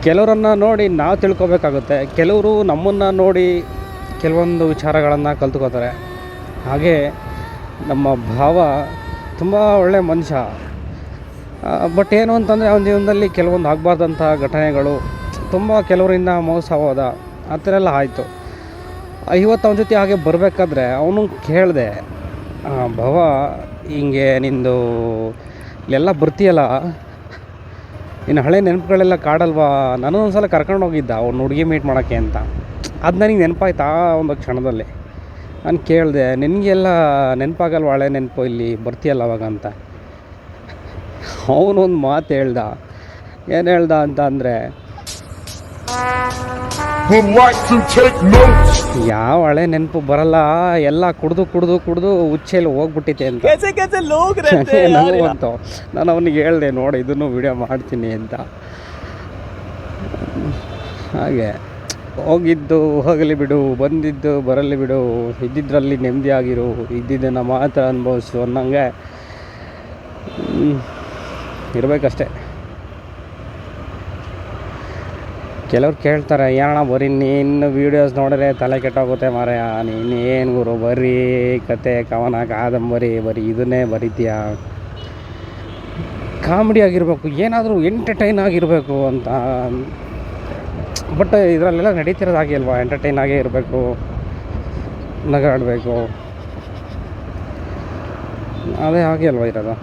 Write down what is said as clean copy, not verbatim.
ಕೆಲವರನ್ನು ನೋಡಿ ನಾವು ತಿಳ್ಕೊಬೇಕಾಗುತ್ತೆ, ಕೆಲವರು ನಮ್ಮನ್ನು ನೋಡಿ ಕೆಲವೊಂದು ವಿಚಾರಗಳನ್ನು ಕಲ್ತ್ಕೋತಾರೆ. ಹಾಗೆ ನಮ್ಮ ಭಾವ ತುಂಬ ಒಳ್ಳೆಯ ಮನುಷ್ಯ. ಬಟ್ ಏನು ಅಂತಂದರೆ ಅವನ ಜೀವನದಲ್ಲಿ ಕೆಲವೊಂದು ಆಗಬಾರ್ದಂಥ ಘಟನೆಗಳು, ತುಂಬ ಕೆಲವರಿಂದ ಮೋಸ ಹೋದ, ಆ ಥರ ಎಲ್ಲ ಆಯಿತು. ಇವತ್ತು ಅವನ ಜೊತೆ ಹಾಗೆ ಬರಬೇಕಾದ್ರೆ ಅವನು ಕೇಳಿದೆ, ಭಾವ ಹಿಂಗೆ ನಿಂದು ಇಲ್ಲೆಲ್ಲ ಬರ್ತೀಯಲ್ಲ, ಇನ್ನು ಹಳೆ ನೆನಪುಗಳೆಲ್ಲ ಕಾಡಲ್ವಾ? ನಾನು ಒಂದು ಸಲ ಕರ್ಕೊಂಡು ಹೋಗಿದ್ದ ಅವ್ನು ಹುಡುಗಿ ಮೀಟ್ ಮಾಡೋಕ್ಕೆ ಅಂತ. ಅದು ನನಗೆ ನೆನಪಾಯ್ತು ಆ ಒಂದು ಕ್ಷಣದಲ್ಲಿ. ನಾನು ಕೇಳಿದೆ, ನಿನಗೆಲ್ಲ ನೆನಪಾಗಲ್ವ ಹಳೆ ನೆನಪು, ಇಲ್ಲಿ ಬರ್ತೀಯಲ್ಲ ಅವಾಗ ಅಂತ. ಅವನೊಂದು ಮಾತು ಹೇಳ್ದ. ಏನು ಹೇಳ್ದ ಅಂತ ಅಂದರೆ, ಯಾವ ಹಳೆ ನೆನಪು ಬರಲ್ಲ, ಎಲ್ಲ ಕುಡ್ದು ಹುಚ್ಚೆಲ್ಲಿ ಹೋಗ್ಬಿಟ್ಟಿದೆ ಅಂತ. ನನಗೂ ಬಂತು. ನಾನು ಅವನಿಗೆ ಹೇಳಿದೆ, ನೋಡಿ ಇದನ್ನು ವಿಡಿಯೋ ಮಾಡ್ತೀನಿ ಅಂತ. ಹಾಗೆ ಹೋಗಿದ್ದು ಹೋಗಲಿ ಬಿಡು, ಬಂದಿದ್ದು ಬರಲಿ ಬಿಡು, ಇದ್ದಿದ್ರಲ್ಲಿ ನೆಮ್ಮದಿಯಾಗಿರು, ಇದ್ದಿದ್ದನ್ನು ಮಾತ್ರ ಅನುಭವಿಸು ಅನ್ನಂಗೆ ಇರಬೇಕಷ್ಟೆ. ಕೆಲವ್ರು ಕೇಳ್ತಾರೆ, ಏನಣ್ಣ ಬರೀ ನೀನು ವೀಡಿಯೋಸ್ ನೋಡಿದ್ರೆ ತಲೆ ಕೆಟ್ಟೋಗುತ್ತೆ ಮಾರಾಯ, ನೀನು ಏನು ಗುರು ಬರೀ ಕತೆ ಕವನ ಕಾದಂಬರಿ ಬರೀ ಇದನ್ನೇ ಬರೀತೀಯ, ಕಾಮಿಡಿ ಆಗಿರಬೇಕು, ಏನಾದರೂ ಎಂಟರ್ಟೈನ್ ಆಗಿರಬೇಕು ಅಂತ. ಬಟ್ ಇದರಲ್ಲೆಲ್ಲ ನಡೀತಿರೋದು ಹಾಗೆ ಅಲ್ವಾ? ಎಂಟರ್ಟೈನ್ ಆಗೇ ಇರಬೇಕು, ನಗಾಡಬೇಕು, ಅದೇ ಹಾಗೆ ಅಲ್ವಾ ಇರೋದು.